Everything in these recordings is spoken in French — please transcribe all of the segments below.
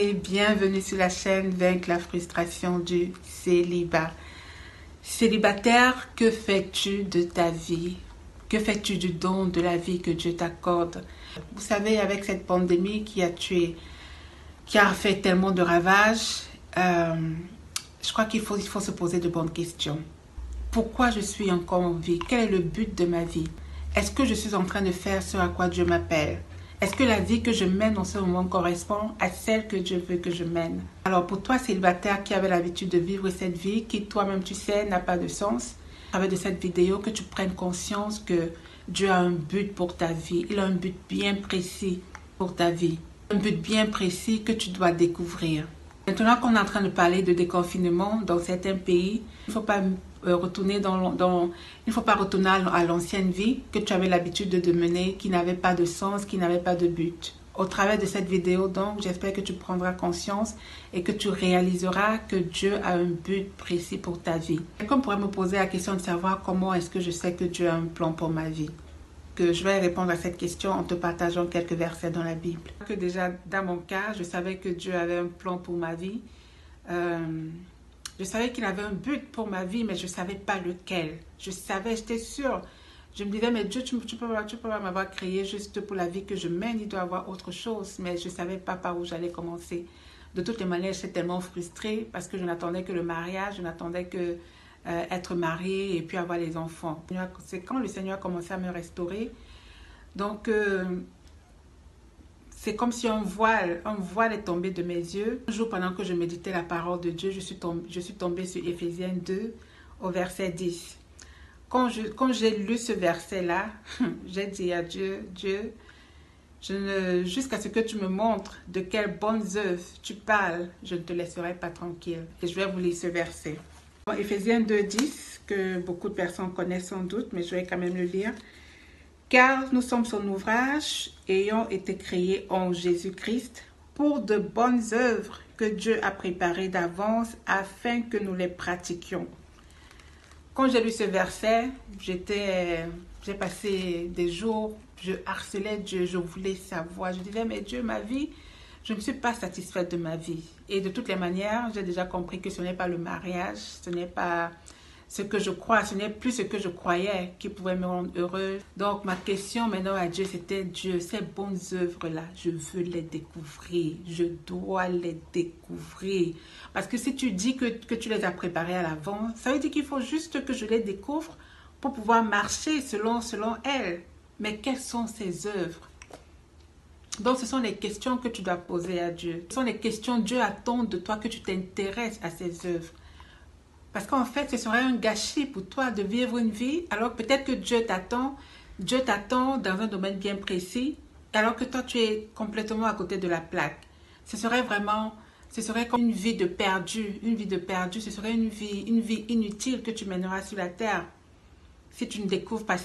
et bienvenue sur la chaîne Vaincre la frustration du célibat. Célibataire, que fais-tu de ta vie? Que fais-tu du don de la vie que Dieu t'accorde? Vous savez, avec cette pandémie qui a fait tellement de ravages, je crois qu'il faut se poser de bonnes questions. Pourquoi je suis encore en vie? Quel est le but de ma vie? Est-ce que je suis en train de faire ce à quoi Dieu m'appelle? Est-ce que la vie que je mène en ce moment correspond à celle que Dieu veut que je mène? Alors pour toi, célibataire qui avait l'habitude de vivre cette vie, qui toi-même tu sais n'a pas de sens, à travers de cette vidéo, que tu prennes conscience que Dieu a un but pour ta vie. Il a un but bien précis pour ta vie. Un but bien précis que tu dois découvrir. Maintenant qu'on est en train de parler de déconfinement dans certains pays, il ne faut pas retourner il ne faut pas retourner à l'ancienne vie que tu avais l'habitude de mener, qui n'avait pas de sens, qui n'avait pas de but. Au travers de cette vidéo, donc, j'espère que tu prendras conscience et que tu réaliseras que Dieu a un but précis pour ta vie. Quelqu'un pourrait me poser la question de savoir comment est-ce que je sais que Dieu a un plan pour ma vie. Que je vais répondre à cette question en te partageant quelques versets dans la Bible. Que déjà, dans mon cas, je savais que Dieu avait un plan pour ma vie. Je savais qu'il avait un but pour ma vie, mais je ne savais pas lequel. J'étais sûre. Je me disais, mais Dieu, tu peux pas m'avoir créé juste pour la vie que je mène, il doit y avoir autre chose. Mais je ne savais pas par où j'allais commencer. De toutes les manières, j'étais tellement frustrée parce que je n'attendais que le mariage, je n'attendais que être mariée et puis avoir les enfants. C'est quand le Seigneur a commencé à me restaurer. Donc, c'est comme si un voile est tombé de mes yeux. Un jour, pendant que je méditais la parole de Dieu, je suis tombée sur Éphésiens 2, au verset 10. Quand j'ai lu ce verset-là, j'ai dit à Dieu, jusqu'à ce que tu me montres de quelles bonnes œuvres tu parles, je ne te laisserai pas tranquille. Et je vais vous lire ce verset. Éphésiens 2, 10, que beaucoup de personnes connaissent sans doute, mais je vais quand même le lire. Car nous sommes son ouvrage, ayant été créés en Jésus-Christ, pour de bonnes œuvres que Dieu a préparées d'avance afin que nous les pratiquions. Quand j'ai lu ce verset, j'ai passé des jours, je harcelais Dieu, je voulais savoir. Je disais, mais Dieu, ma vie, je ne suis pas satisfaite de ma vie. Et de toutes les manières, j'ai déjà compris que ce n'est pas le mariage, ce n'est pas ce que je crois, ce n'est plus ce que je croyais qui pouvait me rendre heureuse. Donc, ma question maintenant à Dieu, c'était Dieu, ces bonnes œuvres-là, je veux les découvrir. Je dois les découvrir. Parce que si tu dis que tu les as préparées à l'avance, ça veut dire qu'il faut juste que je les découvre pour pouvoir marcher selon elles. Mais quelles sont ces œuvres? Donc, ce sont les questions que tu dois poser à Dieu. Ce sont les questions que Dieu attend de toi, que tu t'intéresses à ces œuvres. Parce qu'en fait, ce serait un gâchis pour toi de vivre une vie, alors peut-être que Dieu t'attend dans un domaine bien précis, alors que toi, tu es complètement à côté de la plaque. Ce serait comme une vie de perdu. Une vie de perdu, ce serait une vie inutile que tu mèneras sur la terre si tu ne découvres pas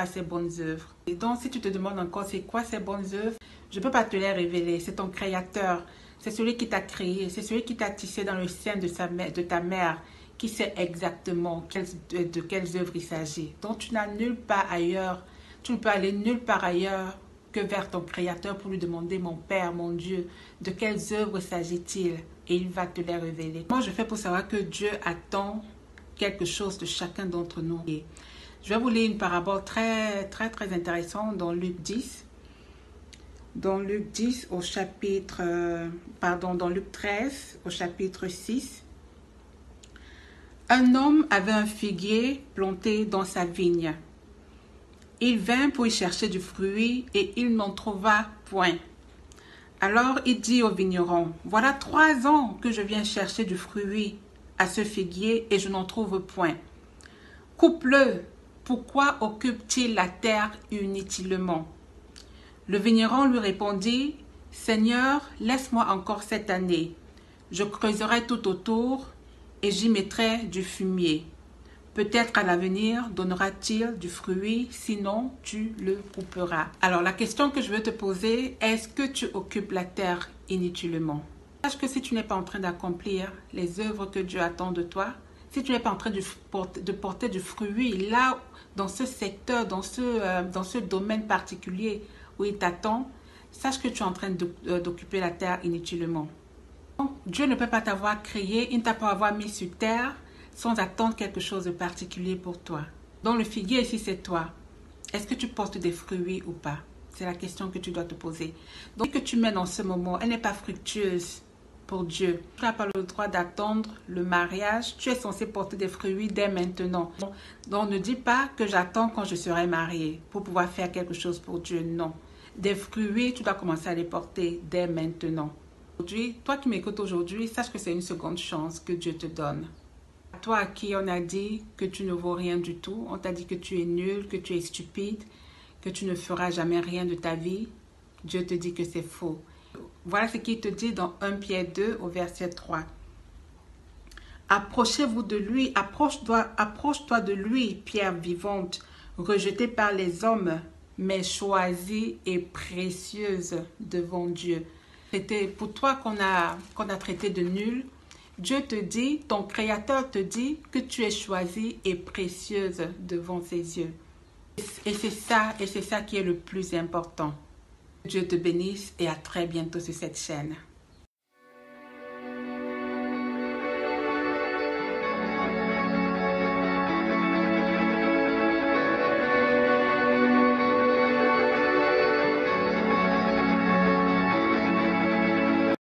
ces bonnes œuvres. Et donc, si tu te demandes encore c'est quoi ces bonnes œuvres, je ne peux pas te les révéler. C'est ton Créateur. C'est celui qui t'a créé, c'est celui qui t'a tissé dans le sein de ta mère, qui sait exactement de quelles œuvres il s'agit. Donc tu n'as nulle part ailleurs, tu ne peux aller nulle part ailleurs que vers ton Créateur pour lui demander, mon Père, mon Dieu, de quelles œuvres s'agit-il? Et il va te les révéler. Moi, je fais pour savoir que Dieu attend quelque chose de chacun d'entre nous. Et je vais vous lire une parabole très, très, très intéressante dans Luc 10. Dans Luc 10 dans Luc 13 au chapitre 6, un homme avait un figuier planté dans sa vigne. Il vint pour y chercher du fruit et il n'en trouva point. Alors il dit au vigneron, voilà 3 ans que je viens chercher du fruit à ce figuier et je n'en trouve point. Coupe-le, pourquoi occupe-t-il la terre inutilement? Le vigneron lui répondit, « Seigneur, laisse-moi encore cette année. Je creuserai tout autour et j'y mettrai du fumier. Peut-être à l'avenir donnera-t-il du fruit, sinon tu le couperas. » Alors la question que je veux te poser, est-ce que tu occupes la terre inutilement? Sache que si tu n'es pas en train d'accomplir les œuvres que Dieu attend de toi, si tu n'es pas en train de porter du fruit là, dans ce secteur, dans ce domaine particulier, où il t'attend, sache que tu es en train d'occuper la terre inutilement. Dieu ne peut pas t'avoir créé, il ne t'a pas avoir mis sur terre sans attendre quelque chose de particulier pour toi. Donc le figuier ici, c'est toi. Est-ce que tu portes des fruits ou pas? C'est la question que tu dois te poser. Donc, ce que tu mènes en ce moment, elle n'est pas fructueuse pour Dieu. Tu n'as pas le droit d'attendre le mariage. Tu es censé porter des fruits dès maintenant. Donc, ne dis pas que j'attends quand je serai mariée pour pouvoir faire quelque chose pour Dieu. Non. Des fruits, tu dois commencer à les porter dès maintenant. Aujourd'hui, toi qui m'écoutes aujourd'hui, sache que c'est une seconde chance que Dieu te donne. Toi à qui on a dit que tu ne vaux rien du tout, on t'a dit que tu es nul, que tu es stupide, que tu ne feras jamais rien de ta vie, Dieu te dit que c'est faux. Voilà ce qu'il te dit dans 1 Pierre 2 au verset 3. Approchez-vous de lui, approche-toi de lui, pierre vivante, rejetée par les hommes, mais choisie et précieuse devant Dieu. C'était pour toi qu'on a traité de nul. Dieu te dit, ton Créateur te dit que tu es choisie et précieuse devant ses yeux. Et c'est ça qui est le plus important. Dieu te bénisse et à très bientôt sur cette chaîne.